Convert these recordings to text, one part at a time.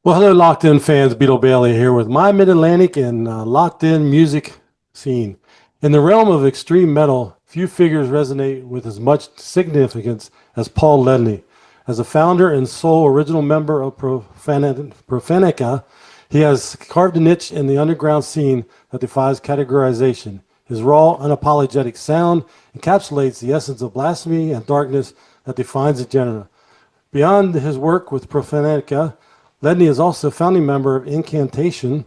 Well, hello, Locked In fans. Beetle Bailey here with my Mid Atlantic and Locked In music scene. In the realm of extreme metal, few figures resonate with as much significance as Paul Ledney. As a founder and sole original member of Profanatica, he has carved a niche in the underground scene that defies categorization. His raw, unapologetic sound encapsulates the essence of blasphemy and darkness that defines the genre. Beyond his work with Profanatica, Ledney is also a founding member of Incantation,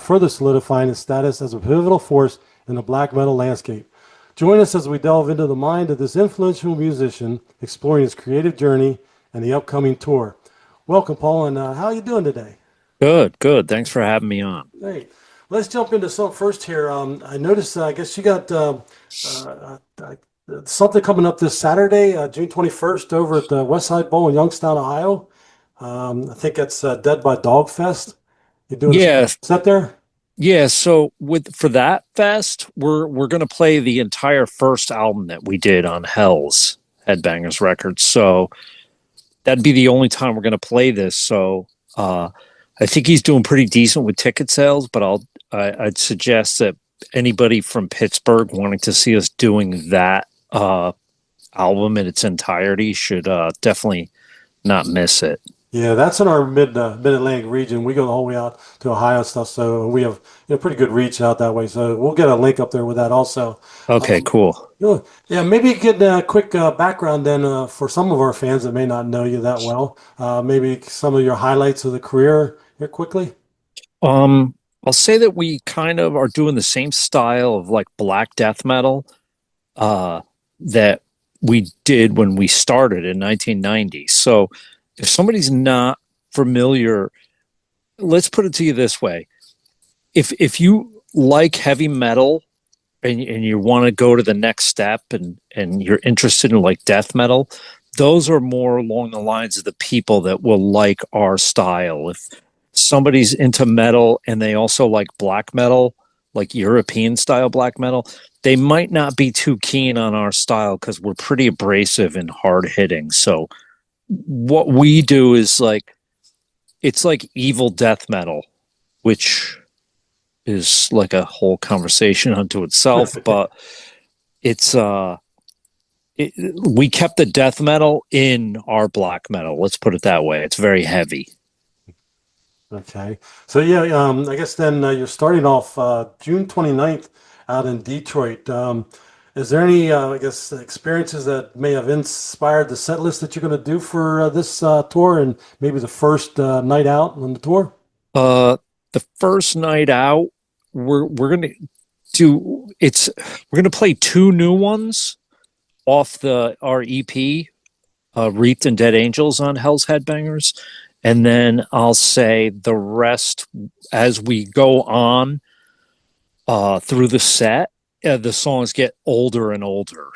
further solidifying his status as a pivotal force in the black metal landscape. Join us as we delve into the mind of this influential musician, exploring his creative journey and the upcoming tour. Welcome, Paul, and how are you doing today? Good, good. Thanks for having me on. Great. Let's jump into some first here. I noticed, I guess you got something coming up this Saturday, June 21st, over at the West Side Bowl in Youngstown, Ohio. I think that's Dead by Dog Fest. You're doing a Yeah, set there? yeah. So with for that fest, we're gonna play the entire first album that we did on Hell's Headbangers Records. So that'd be the only time we're gonna play this. So I think he's doing pretty decent with ticket sales, but I'd suggest that anybody from Pittsburgh wanting to see us doing that album in its entirety should definitely not miss it. Yeah, that's in our mid Atlantic region. We go the whole way out to Ohio and stuff, so we have pretty good reach out that way. So we'll get a link up there with that also. Okay, Um, cool. yeah, maybe get a quick background then for some of our fans that may not know you that well. Maybe some of your highlights of the career here quickly. Um, I'll say that we kind of are doing the same style of like black death metal uh that we did when we started in 1990. So if somebody's not familiar, let's put it to you this way. If you like heavy metal and you want to go to the next step and you're interested in like death metal, those are more along the lines of the people that will like our style. If somebody's into metal and they also like black metal, like European style black metal, they might not be too keen on our style because we're pretty abrasive and hard hitting. So what we do is like it's like evil death metal, which is like a whole conversation unto itself, but it's we kept the death metal in our black metal. Let's put it that way. It's very heavy. Okay. So yeah, I guess then you're starting off June 29th out in Detroit. Is there any, I guess, experiences that may have inspired the set list that you're going to do for this tour and maybe the first night out on the tour? Uh, the first night out, we're gonna do it's we're gonna play two new ones off the our EP, Wreathed and Dead Angels on Hell's Headbangers, and then I'll say the rest as we go on through the set. The songs get older and older,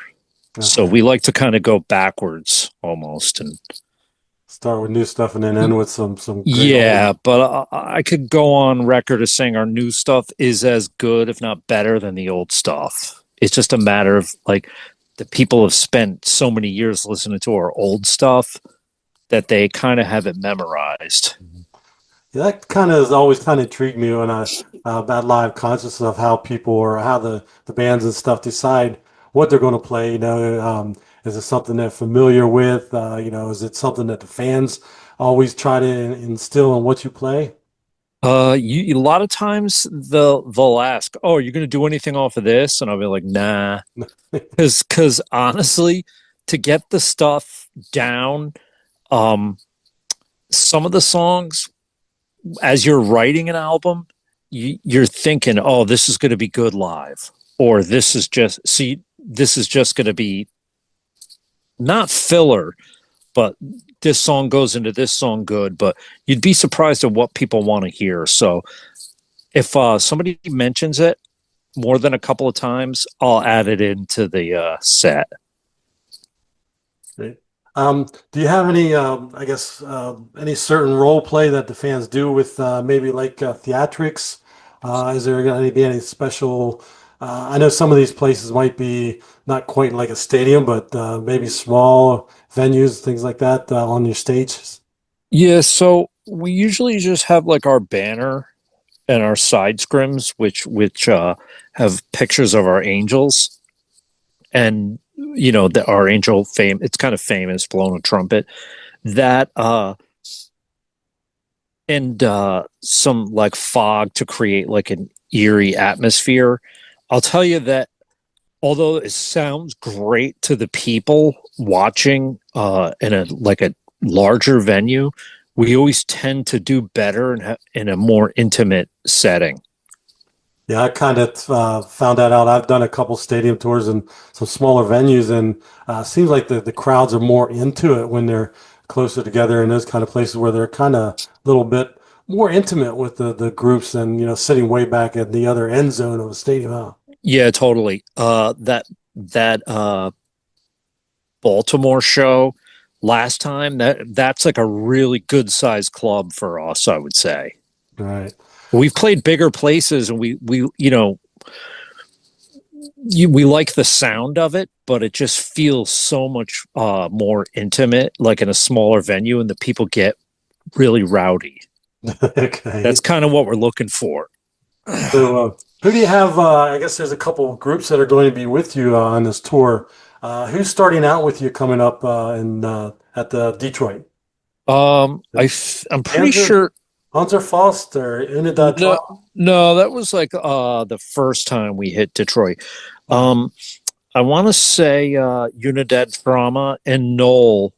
so Okay. we like to kind of go backwards almost and Start with new stuff and then end with some great old. yeah, but I could go on record as saying our new stuff is as good, if not better, than the old stuff. It's just a matter of like the people have spent so many years listening to our old stuff that they kind of have it memorized. Yeah, that kind of has always kind of intrigued me when I about live concerts of how people or how the bands and stuff decide what they're going to play. Is it something they're familiar with? Is it something that the fans always try to instill in what you play? A lot of times they'll ask, "Oh, are you going to do anything off of this?" And I'll be like, "Nah," because honestly, to get the stuff down, um, some of the songs as you're writing an album, you're thinking, "Oh, this is going to be good live," or this is just going to be not filler, but this song goes into this song good." But you'd be surprised at what people want to hear. So if somebody mentions it more than a couple of times, I'll add it into the set. Right. Do you have any, I guess, any certain role play that the fans do with maybe like theatrics? Is there going to be any special? I know some of these places might be not quite like a stadium, but maybe small venues, things like that on your stage. Yeah, so we usually just have like our banner and our side scrims, which have pictures of our angels, and our angel fame. It's kind of famous, blowing a trumpet. That and some like fog to create like an eerie atmosphere. I'll tell you that although it sounds great to the people watching in a larger venue, we always tend to do better in a more intimate setting. Yeah, I kind of found that out. I've done a couple stadium tours and some smaller venues, and it seems like the crowds are more into it when they're closer together in those kind of places where they're kind of a little bit more intimate with the groups than, sitting way back at the other end zone of a stadium. Huh? Yeah, totally. That Baltimore show last time, that's like a really good sized club for us, I would say. Right. We've played bigger places, and we we like the sound of it, but it just feels so much more intimate, like in a smaller venue, and the people get really rowdy. That's Okay. kind of what we're looking for. So, who do you have? I guess there's a couple of groups that are going to be with you on this tour. Who's starting out with you coming up in at the Detroit? I'm pretty Panzer, sure. Panzer Faust or Unidad No, Trauma? no, that was like the first time we hit Detroit. Uh, Um, I want to say Unidad Trauma and Knoll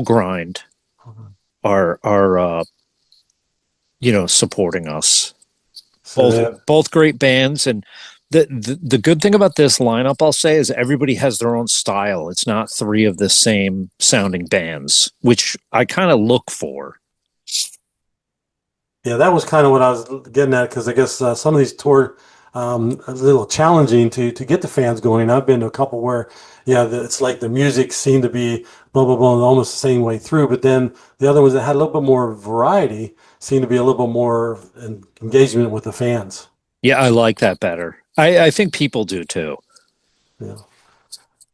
Grind are supporting us. so Both they both great bands, and the good thing about this lineup, I'll say, is everybody has their own style. It's not three of the same sounding bands, which I kind of look for. Yeah, that was kind of what I was getting at because I guess some of these tour a little challenging to get the fans going. I've been to a couple where, yeah, it's like the music seemed to be blah blah blah almost the same way through, but then the other ones that had a little bit more variety seemed to be a little bit more engagement with the fans. Yeah, I like that better. I think people do too. Yeah.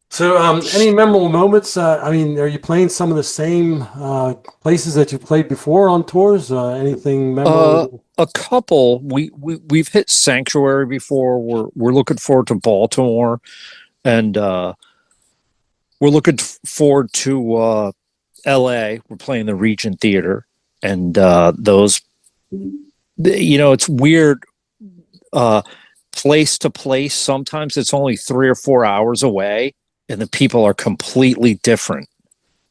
So, any memorable moments? I mean, are you playing some of the same places that you played before on tours? Anything Uh, memorable? a couple. We've hit Sanctuary before. We're looking forward to Baltimore, and we're looking forward to L.A. We're playing the Regent Theater, and those. It's weird. Uh, Place to place. Sometimes it's only 3 or 4 hours away, and the people are completely different.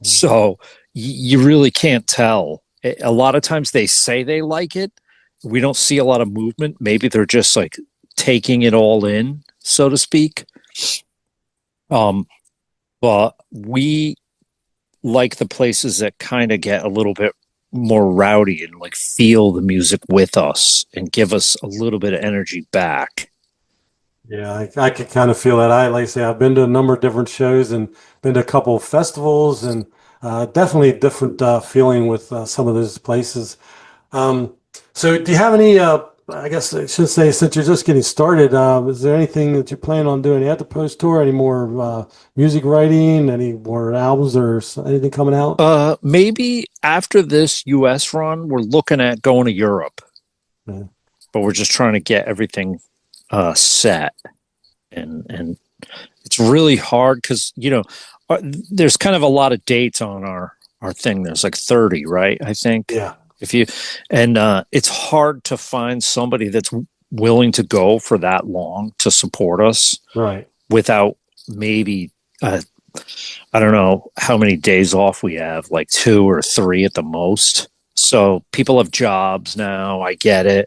So you really can't tell. A lot of times they say they like it. We don't see a lot of movement. Maybe they're just like taking it all in, so to speak. Um, but we like the places that kind of get a little bit more rowdy and like feel the music with us and give us a little bit of energy back. Yeah, I could kind of feel that. Like I say, I've been to a number of different shows and been to a couple of festivals, and definitely a different feeling with some of those places. Um, so, do you have any? I guess I should say, since you're just getting started, is there anything that you plan on doing at the post tour? Any more music writing? Any more albums or anything coming out? Maybe after this US run, we're looking at going to Europe, Yeah. but we're just trying to get everything set, and it's really hard because there's kind of a lot of dates on our thing. There's like 30, right? I think Yeah. if you and it's hard to find somebody that's willing to go for that long to support us Right. without maybe uh, I don't know how many days off we have, like 2 or 3 at the most. So people have jobs now. I get it.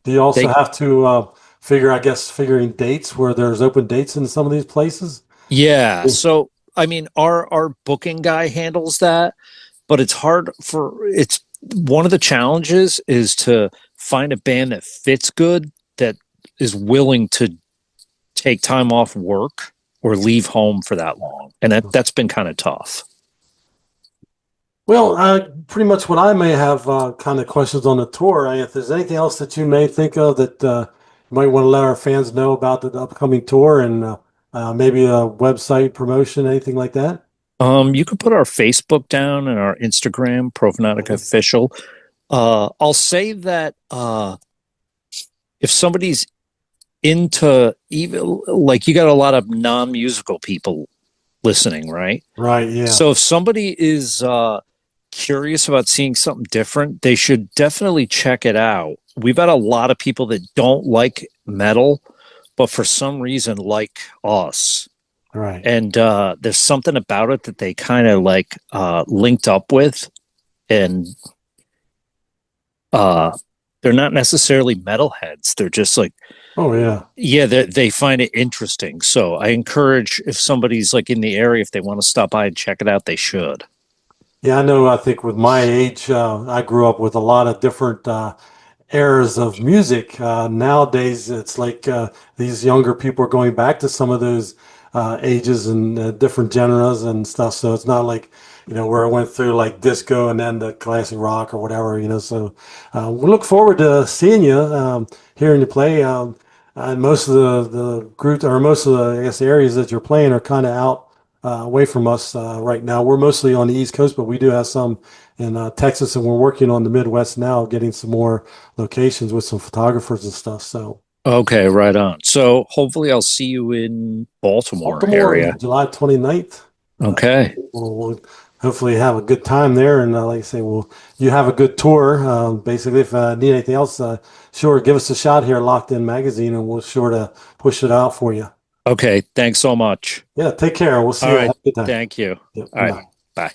Do you also They have to I guess, figuring dates where there's open dates in some of these places? Yeah. Yeah. So I mean, our booking guy handles that, but it's hard for it's one of the challenges is to find a band that fits good, that is willing to take time off work or leave home for that long, and that's been kind of tough. Well, pretty much what I may have kind of questions on the tour. If there's anything else that you may think of that you might want to let our fans know about the upcoming tour and maybe a website promotion, anything like that. You could put our Facebook down and our Instagram, Profanatica official. I'll say that if somebody's into even like you got a lot of non-musical people listening, right? Right. Yeah. So if somebody is curious about seeing something different, they should definitely check it out. We've had a lot of people that don't like metal, but for some reason like us. Right. And there's something about it that they kind of like linked up with, and uh, they're not necessarily metalheads. They're just like, Oh yeah. yeah, they find it interesting. So I encourage if somebody's like in the area, if they want to stop by and check it out, they should. Yeah, I know. I think with my age, I grew up with a lot of different eras of music. Nowadays, it's like these younger people are going back to some of those ages and different genres and stuff. So it's not like, where I went through like disco and then the classic rock or whatever. So we look forward to seeing you, hearing you play. And most of the groups or most of the, I guess, areas that you're playing are kind of out away from us right now. We're mostly on the East Coast, but we do have some in Texas, and we're working on the Midwest now, getting some more locations with some photographers and stuff. So Okay, right on. So hopefully I'll see you in Baltimore Baltimore, area. July 29th. Uh, Okay. we'll hopefully have a good time there. And like I say, you have a good tour. Basically, if I need anything else, sure, give us a shot here at LockedIn Magazine, and we'll sure to push it out for you. Okay. Thanks so much. Yeah, take care. We'll see All you. Have right. a good time. Thank you. Yep, All right. bye. Bye.